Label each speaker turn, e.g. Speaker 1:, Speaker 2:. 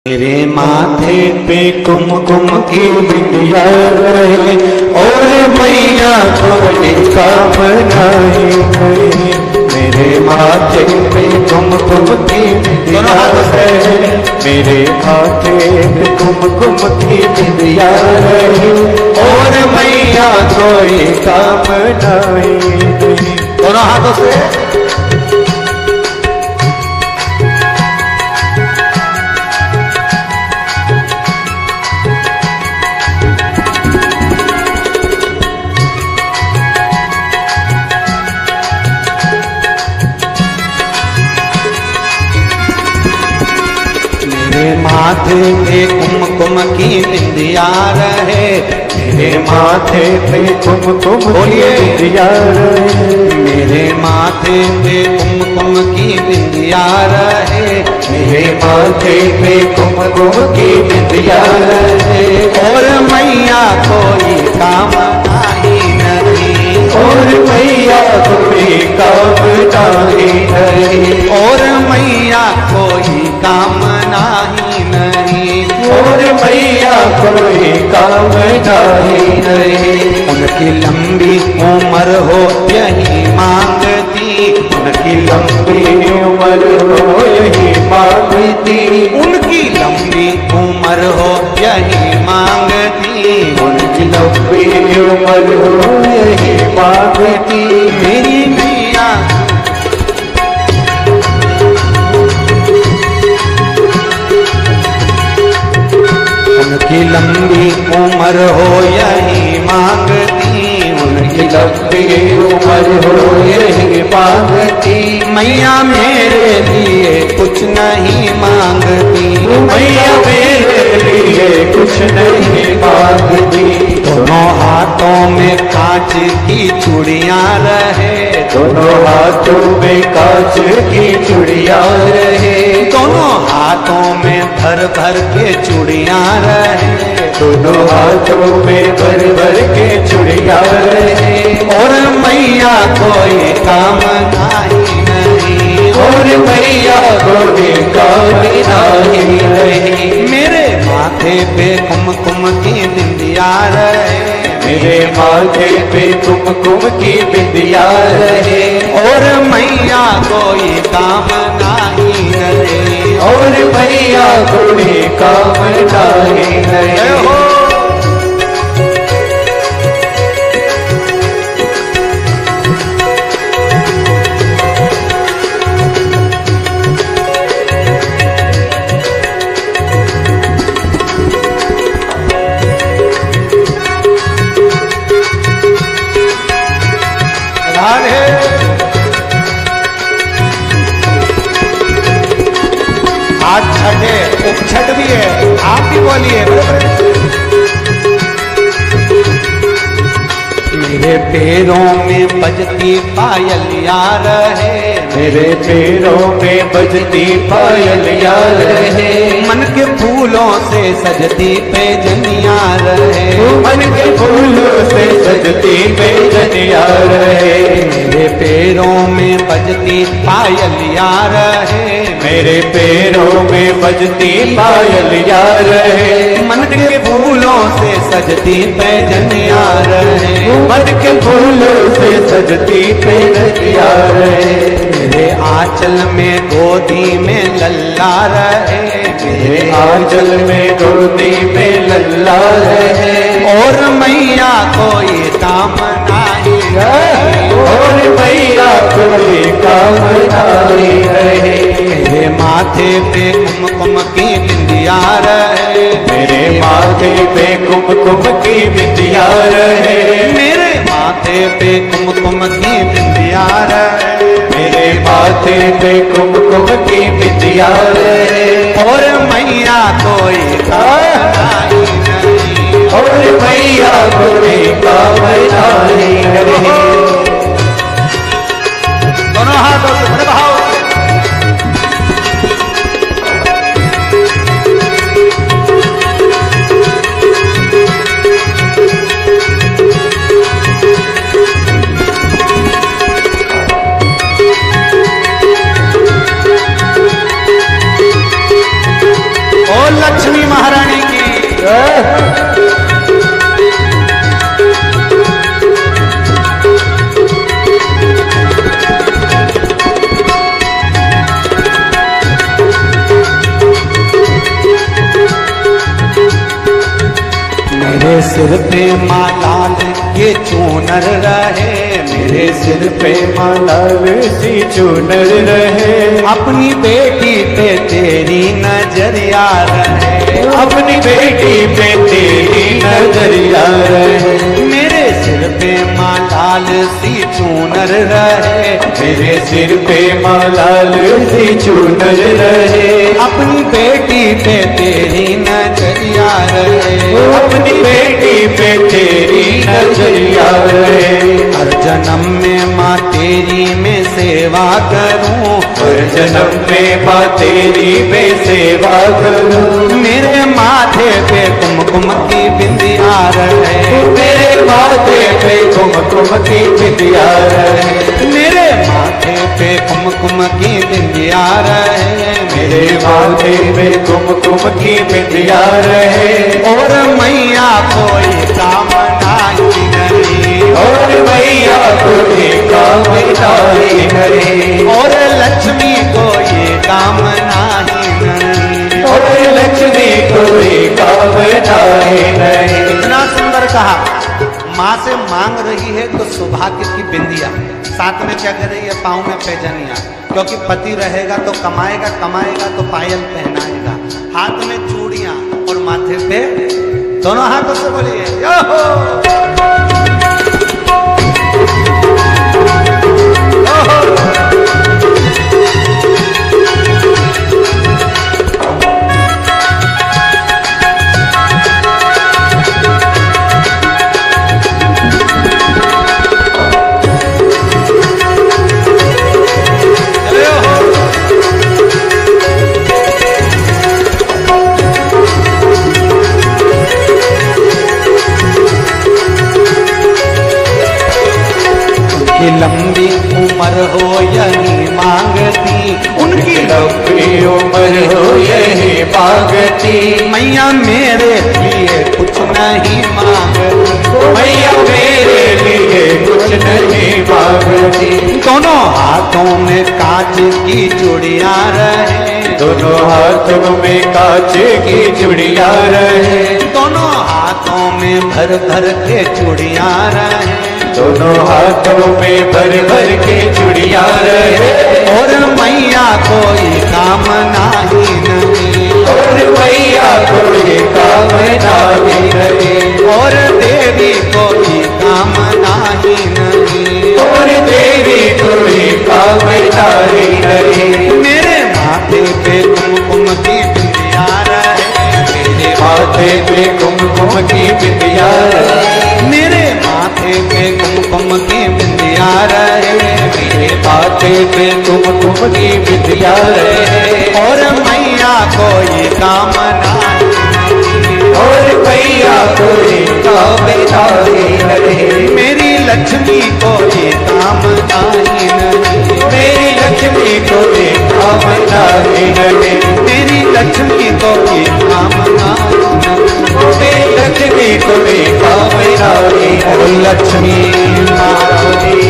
Speaker 1: मेरे माथे पे कुमकुम की बिंदिया रहे और मैया थोड़ी काम नहीं। मेरे माथे पे कुमकुम की बिंदिया रहे, मेरे माथे पे कुमकुम की बिंदिया रहे और मैया थोड़ी काम नहीं। दोनों हाथों से माथे पे कुमकुम की बिंदिया रहे, मेरे माथे पे कुमकुम की बिंदिया रहे, मेरे माथे पे कुमकुम की बिंदिया रहे, मेरे माथे पे कुमकुम की बिंदिया रहे और मैया कोई काम आई नहीं, और मैया कोई काम नहीं, और मैया कोई काम नहीं, और मैया कोई काम नहीं। उनकी लंबी उम्र हो यही मांगती, उनकी लंबी उम्र हो यही मांगती, उनकी लंबी उम्र हो यही मांगती, उनकी लंबी उम्र हो यही मांगती। मेरी मैया उनकी लंबी उम्र हो यही मांगती, उनकी लंबी उम्र हो यही मांगती। मैया मेरे लिए कुछ नहीं मांगती, मैया मेरे लिए कुछ नहीं मांगती। दोनों हाथों में कांच की चूड़ियां रहे, दोनों हाथों में कांच की चूड़ियां रहे, दोनों हाथों में भर भर के चूड़ियां रहे, दोनों हाथों में भर भर के चूड़ियां रहे और मैया कोई काम नहीं, और मैया कोई काम नहीं। मेरे माथे पे कुमकुम की बिंदिया रहे, मेरे माथे पे कुमकुम की बिंदिया रहे और मैया कोई काम नहीं रहे, और मैया कोई काम नहीं रहे हो। आज छठ है, उपछठ भी है, आप भी बोलिए। मेरे पैरों में बजती पायलिया रहे, मेरे पैरों में बजती पायलिया रहे, मन के फूलों से सजती पैजनिया रहे, मन के फूलों से सजती पैजनिया रहे। मेरे पैरों में बजती पायलिया रहे, मेरे पैरों में बजती पायलिया रहे, मन के फूलों से सजती पैजनिया रहे, मन के फूलों से सजती पैजनिया रहे। मेरे आंचल में गोदी में लल्ला रहे, मेरे आंचल में गोदी में लल्ला रहे और मैया कोई काम नहीं रहे, और मैया कोई काम नहीं रहे। मेरे माथे पे कुमकुम की बिंदिया रहे, मेरे माथे पे कुमकुम की बिंदिया रहे, मेरे माथे पे कुमकुम की बिंदिया रहे, मेरे माथे पे कुमकुम की बिंदिया रहे और मैया कोई काम नहीं, और मैया कोई काम नहीं रहे। दोनों हाथों से बड़े भाव लक्ष्मी महारानी की। मेरे सिर पे माँ लाल ये चूनर रहे, मेरे सिर पे माँ लाल सी चूनर रहे। अपनी बेटी पे तेरी नजरिया रहे, अपनी बेटी पे तेरी नजरिया रहे। मेरे सिर पे माँ लाल सी चूनर रहे, मेरे सिर पे माँ लाल सी चूनर रहे। अपनी बेटी पे तेरी नजरिया रहे, अपनी बेटी पे तेरी नजरिया रहे। हर जन्म में माँ तेरी मैं सेवा करूं, हर जन्म में माँ तेरी मैं सेवा करूं। मेरे माथे पे कुमकुम की बिंदिया रहे, मेरे माथे पे कुमकुम की बिंदिया रहे। मेरे माथे पे कुमकुम की बिंदिया रहे, मेरे माथे पे कुमकुम की बिंदिया रहे। और मैया कोई कामना ही नहीं, और मैया कोई कामना ही नहीं। और लक्ष्मी कोई कामना ही नहीं, और लक्ष्मी कोई कामना ही नहीं। इतना सुंदर कहा। माँ से मांग रही है तो सौभाग्य की बिंदिया, साथ में क्या कर रही है, पाँव में पैजनिया। क्योंकि पति रहेगा तो कमाएगा, कमाएगा तो पायल पहनाएगा। हाथ में चूड़ियां और माथे पे, दोनों हाथों से बोलिए यो हो। उनकी लंबी उम्र हो यही मांगती, उनकी लंबी उम्र हो यही मांगती। मैया मेरे लिए कुछ नहीं मांगती, मैया मेरे लिए कुछ नहीं मांगती। दोनों हाथों में कांच की चूड़ियां रहे, दोनों हाथों में कांच की चूड़ियां रहे। दोनों हाथों में भर भर के चूड़ियां रहे, दोनों हाथों में भर भर के चूड़ियां रहे। और मैया कोई कामना ही नहीं, और मैया कोई कामना ही नहीं। और देवी कोई कामना ही नहीं, और देवी कोई कामना ही नहीं। मेरे माथे पे कुमकुम की बिंदिया रहे, मेरे माथे पे कुमकुम की बिंदिया रहे। मेरे माथे पे कुमकुम की बिंदिया रहे, मेरे माथे पे कुमकुम की बिंदिया रहे। और मैया कोई कामना नहीं, और मैया कोई कामना नहीं। मेरी लक्ष्मी कोई कामना ही नहीं, मेरी लक्ष्मी कोई कामना ही नहीं। मेरी लक्ष्मी कोई कामना नहीं, लक्ष्मी कोई कामना ही नहीं। लक्ष्मी महारानी